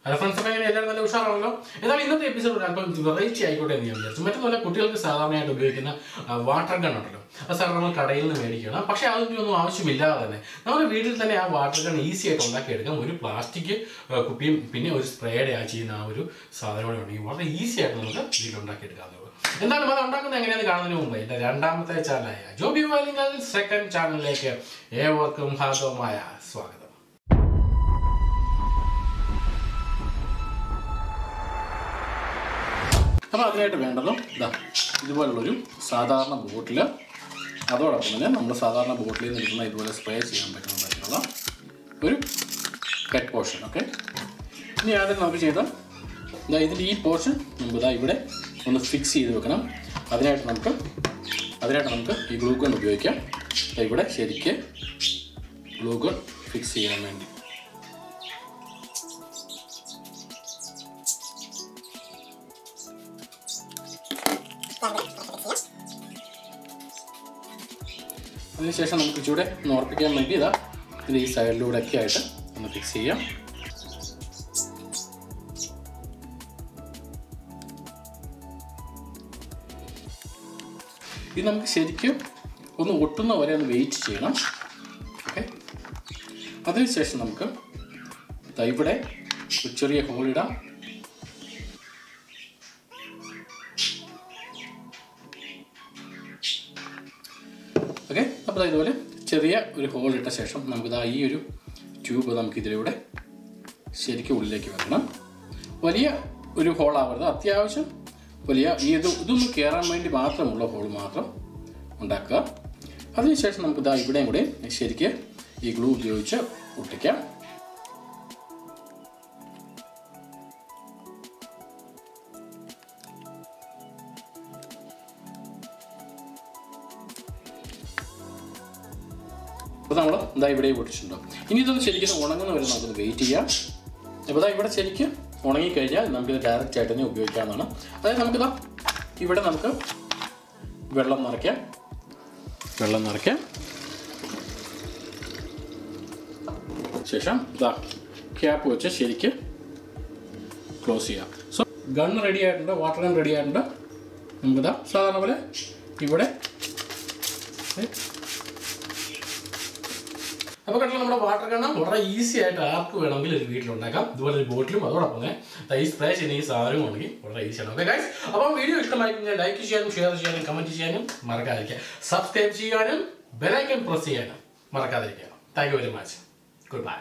Hello friends, ഒക്കെ എങ്ങനെ എല്ലാവരും നല്ല ഉഷാറാണല്ലോ. എന്നാൽ ഇന്നത്തെ എപ്പിസോഡ് അല്പം വെറൈറ്റി ആയിക്കോട്ടെ എന്ന് ഞാൻ വിചാരിച്ചു. മറ്റൊന്നുമല്ല, കുട്ടികൾക്ക് സാധാരണയായിട്ട് ഉപയോഗിക്കുന്ന വാട്ടർ ഗൺ ഉണ്ടല്ലോ, അത് സാർ നമ്മൾ കടയിൽ നിന്ന് മേടിക്കണം. പക്ഷേ അതിൻ്റെ ഒന്നും ആവശ്യമില്ലാതെ തന്നെ നമ്മുടെ വീട്ടിൽ തന്നെ ആ വാട്ടർ ഗൺ ഈസി ആയിട്ട് ഉണ്ടാക്കിയെടുക്കാം. ഒരു പ്ലാസ്റ്റിക് കുപ്പിയും പിന്നെ ഒരു സ്പ്രേയുടെ ചെയ്യുന്ന ആ ഒരു സാധനം കൂടെ ഉണ്ടെങ്കിൽ വളരെ ഈസി ആയിട്ട് നമുക്ക് വീട്ടിൽ ഉണ്ടാക്കിയെടുക്കാവുന്നതാണ്. എന്തായാലും അത് ഉണ്ടാക്കുന്നത് എങ്ങനെയാണെന്ന് കാണുന്നതിന് മുമ്പ് എൻ്റെ രണ്ടാമത്തെ ചാനലായ ജോബി വാലിംഗൽ സെക്കൻഡ് ചാനലിലേക്ക് ഏവർക്കും ഹാർദവമായ സ്വാഗതം. അപ്പോൾ അതിനായിട്ട് വേണ്ടതും ഇതുപോലുള്ളൊരു സാധാരണ ബോട്ടിൽ, അതോടൊപ്പം തന്നെ നമ്മൾ സാധാരണ ബോട്ടിലിൽ നിന്ന് എടുക്കുന്ന ഇതുപോലെ സ്പ്രേ ചെയ്യാൻ പറ്റുന്ന തരത്തിലുള്ള ഒരു കട്ട് പോർഷൻ. ഓക്കെ, ഇനി ആദ്യം നമുക്ക് ചെയ്താൽ ഇതിൻ്റെ ഈ പോർഷൻ നമുക്ക് ഇവിടെ ഒന്ന് ഫിക്സ് ചെയ്ത് വെക്കണം. അതിനായിട്ട് നമുക്ക് ഈ ഗ്ലൂ ഗൺ ഉപയോഗിക്കാം. ഇവിടെ ശരിക്ക് ഗ്ലൂ ഗൺ ഫിക്സ് ചെയ്യാൻ വേണ്ടി അതിനുശേഷം നമുക്ക് ഇച്ചിലൂടെ ഒന്ന് ഉറപ്പിക്കാൻ വേണ്ടി ഇതിൻ്റെ ഈ സൈഡിലൂടെ ഒക്കെ ആയിട്ട് ഒന്ന് ഫിക്സ് ചെയ്യാം. ഇത് നമുക്ക് ശരിക്കും ഒന്ന് ഒട്ടുന്ന വരെ ഒന്ന് വെയിറ്റ് ചെയ്യണം. ഓക്കെ, അതിനുശേഷം നമുക്ക് ഇവിടെ ഒരു ചെറിയ ഹോളിടാം. ഓക്കെ, അപ്പോൾ ഇതുപോലെ ചെറിയ ഒരു ഹോൾ ഇട്ട ശേഷം നമുക്ക് ഈ ഒരു ട്യൂബ് നമുക്ക് ഇതിലൂടെ ശരിക്കും ഉള്ളിലേക്ക് വെക്കണം. വലിയ ഒരു ഹോളാവരുത്, അത്യാവശ്യം വലിയ ഇതൊന്ന് കയറാൻ വേണ്ടി മാത്രമുള്ള ഹോൾ മാത്രം ഉണ്ടാക്കുക. അതിനുശേഷം നമുക്ക് ഇവിടെയും കൂടെ ശരിക്ക് ഈ ഗ്ലൂ ഉപയോഗിച്ച് ഒട്ടിക്കാം. അപ്പോൾ നമ്മൾ ഇവിടെ ഒട്ടിച്ചിട്ടുണ്ടോ. ഇനി ഇതൊന്ന് ശരിക്കും ഉണങ്ങുന്ന വരെ നമുക്കൊന്ന് വെയിറ്റ് ചെയ്യാം. അപ്പോൾ ഇവിടെ ശരിക്കും ഉണങ്ങിക്കഴിഞ്ഞാൽ നമുക്കിത് ഡയറക്റ്റ് ആയിട്ട് തന്നെ ഉപയോഗിക്കാവുന്നതാണ്. അതായത് നമുക്കിതാ ഇവിടെ നമുക്ക് വെള്ളം നിറയ്ക്കാം. ശേഷം ക്യാപ്പ് വെച്ച് ശരിക്ക് ക്ലോസ് ചെയ്യാം. സോ ഗൺ റെഡി ആയിട്ടുണ്ട്, വാട്ടർ ഗൺ റെഡി ആയിട്ടുണ്ട്. നമുക്കിതാ സാധാരണ പോലെ ഇവിടെ അപ്പോൾ കണ്ടില്ല, നമ്മുടെ വാട്ടർ ഗണ്ണ് വളരെ ഈസി ആയിട്ട് ആർക്ക് വേണമെങ്കിൽ ഒരു വീട്ടിലുണ്ടാക്കാം. ഇതുപോലെ ഒരു ബോട്ടിലും അതോടൊപ്പം തന്നെ ഈ സ്പ്രേ ചെയ്യുന്ന ഈ സാധനം ഉണ്ടെങ്കിൽ വളരെ ഈസിയാണ്. ഓക്കെ ഗൈസ്, അപ്പോൾ വീഡിയോ ഇഷ്ടമായി കഴിഞ്ഞാൽ ലൈക്ക് ചെയ്യാനും ഷെയർ ചെയ്യാനും കമൻറ്റ് ചെയ്യാനും മറക്കാതിരിക്കുക. സബ്സ്ക്രൈബ് ചെയ്യാനും ബെൽ ഐക്കൺ പ്രസ് ചെയ്യാനും മറക്കാതിരിക്കുക. Thank you very much. Good bye.